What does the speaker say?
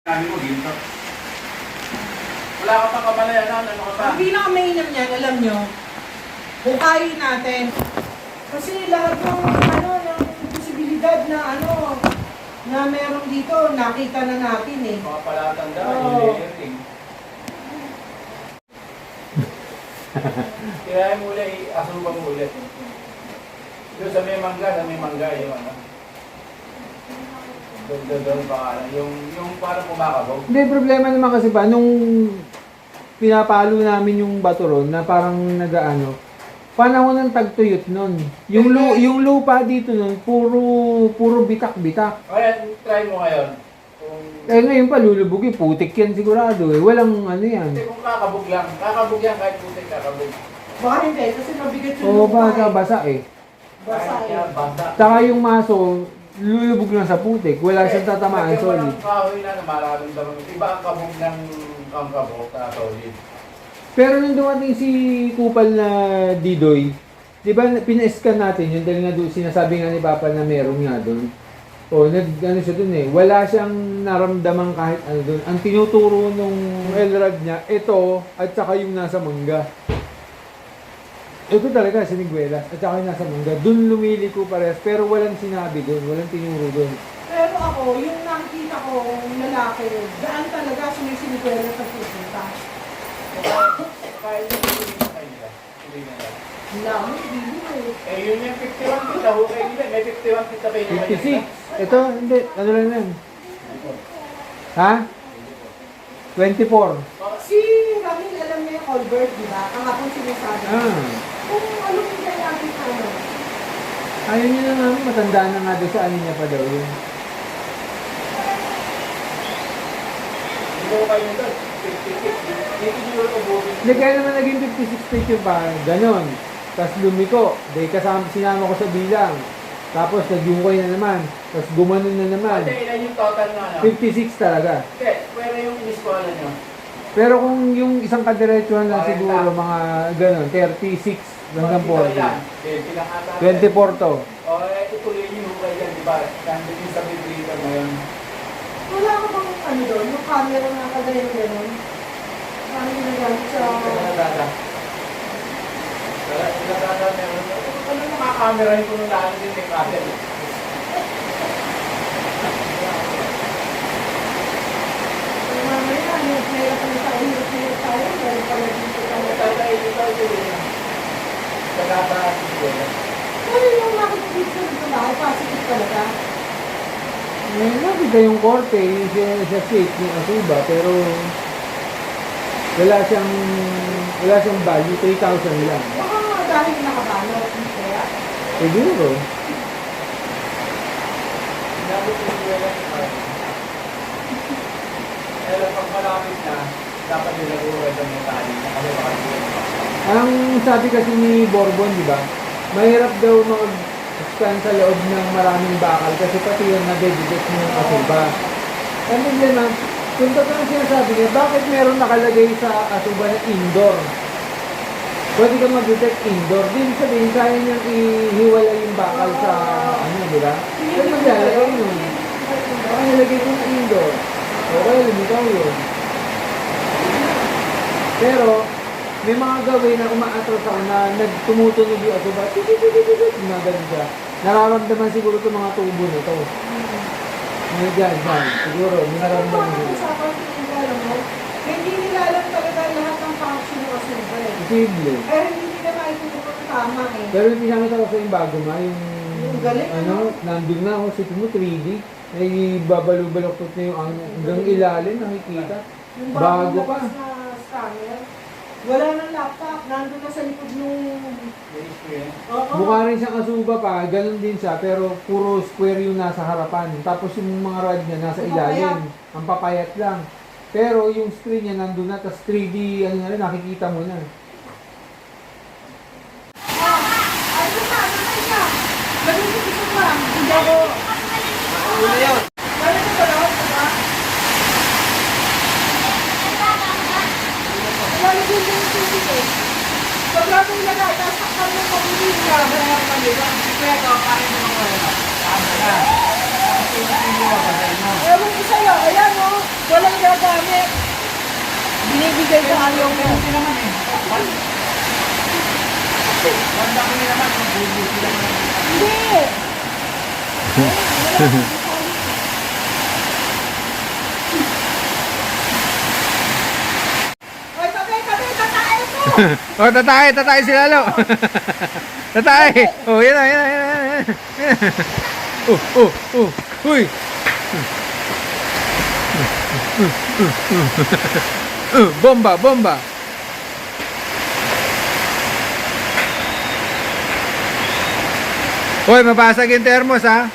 Sabi mo, ginto. Wala ka pang kamalayan, ano ka pa? Ang pinakamainam niyan, alam nyo, bukayin natin. Kasi lahat ng ng posibilidad na meron dito, nakita na natin eh. Mga palatanda, Oo. engineering. Kaya mo ulit, asubang mo ulit. Doon sa may mangga yung ano. Doon pa yung parang kumakabog. Hindi, problema naman kasi ba, nung pinapalo namin yung baturon na parang nagaano, panahon ng tagtuyot nun. Yung lupa dito nun, puro bitak-bitak. Kaya try mo ngayon. Kung, Ngayon pa, lulubugin, putik yan sigurado eh. Walang ano yan. hindi kung kakabog lang. Kakabog yan kahit putik kakabog. Baka hindi, kasi mabigat yung Oo, lupa basa, basa eh. Basa Kahit eh. yan, basa. Saka yung maso, lulubog lang sa putik. Wala siyang tatamaan Lagyan mo solid. ng kahoy na maraming damo. Iba ang kabog ng kabog na solid. Pero nung dumating si Kupal na Didoy, di ba pina-scan natin yun dahil nga doon sinasabi nga ni Papa na meron nga doon. O, ano siya doon eh. Wala siyang naramdaman kahit ano doon. Ang tinuturo nung LRAD niya, ito at saka yung nasa mangga. Ito talaga, siniguelas at saka yung nasa mangga. Doon lumiliko parehas pero walang sinabi doon, walang tinuro doon. Pero ako, yung nakikita ko, lalaki, daan talaga sumisinigwela sa pupunta. Kaya yung hindi na kanila. Hindi na yan. Wala mo, hindi eh. Yun yung 51 kita. Okay nila. May 51 kita kayo. 56. Ito, hindi. Ano lang yan? Ha? 24. Si Ramil, alam niya yung Colbert, di ba? Ang hapon sinasabi. Kung aluminum natin Ayaw niya na namin, matanda na nga doon sa ano niya pa daw yun. Hindi ko kayo nito. 56. Hindi ko ubuhin. Hindi, kaya naman naging 56 feet yung pa, ganon. Tapos lumiko, dahil sinama ko sa bilang. Tapos nagyungkoy na naman, tapos gumanon na naman. Ate, ilan yung total na ano? 56 talaga. Hindi, pero yung iniskwala nyo. Pero kung yung isang kadiretsuhan lang 40. siguro, mga ganon, 36 hanggang 40. 24 to. O, ituloy nyo yung kayo yan, di ba? Nandun yung sa vibrator na yun. Wala ka bang ano doon? Yung camera na kagaya ng gano'n? Parang ginagamit sa... Pinadada. Pinadada meron. Ano yung mga camera yung kung naan din may kader? Mamaya, hirap na tayo. Meron pala dito tayo. Tatay, ito yun. Sa laban, yun. Ano yung makikita dito na? Positive talaga. Ngayon nakita yung korte, yung sa shape ni Asuba, pero wala siyang value, 3,000 lang. Baka dahil nakabalot. Kaya, Siguro. Dapat yung wala yung card. Pero pag malapit na, dapat yung nag-uwag ang metali na kami makalimutan. Ang sabi kasi ni Borbon, di ba, mahirap daw mag-scan sa loob ng maraming bakal kasi pati yun na-dedicate mo yung Asuba. Ang problema, kung totoo sinasabi niya, bakit meron nakalagay sa Asuba na indoor? Pwede ka mag-detect indoor. Din sabihin, kaya niyang ihiwala yung bakal sa di ba? Pero maglalagay yun. Baka nilagay ko ng indoor. Okay, lumitaw yun. Pero, may mga gawin na umaatras ako na nagtumutunog yung asuba. Gumagano siya. Nararamdaman siguro itong mga tubo na ito. Dyan. Siguro, may nararamdaman siguro. hindi nila alam talaga lahat ng function ng asuba eh. Posible. Eh, hindi nila maituturo ng tama eh. Pero yung pinakita ko sa yung bago ma, yung galing, nandun na ako, sige mo 3D. Ay, babalog-baloktot na yung hanggang ilalim, nakikita. Yung Bago bagong pa. labas na scanner, wala nang laptop, nandun na sa likod nung... Oo. Mukha rin siyang asuba pa, ganun din siya, pero puro square yung nasa harapan. Tapos yung mga rod niya nasa ilalim. Ang papayat lang. Pero yung screen niya nandun na, tapos 3D, ano na rin, nakikita mo na. Ano na? Ganun yung gusto ba? Hindi ako... Ano yun? Ganun yung galaw, diba? Wala yung gusto yung tubig eh. So, Wala mo ilagay, tapos saktan mo pag-ibig ka. Kaya maliba, sikreto, paano mo mga ano? Tama na. Tapos tutusin mo, bagay mo. Ewan ko sa'yo, ayan o, walang gagamit. Binibigay sa ayaw mo. Pero sila naman eh. Wanda ko nila naman, bubuti sila naman. Hindi. Oy, tatay ko. Oh, tatay si Lalo. Tatay. Oh, yan na, yan na, yan na, yan na. Uy. Bomba. Hoy, mabasag yung thermos ha.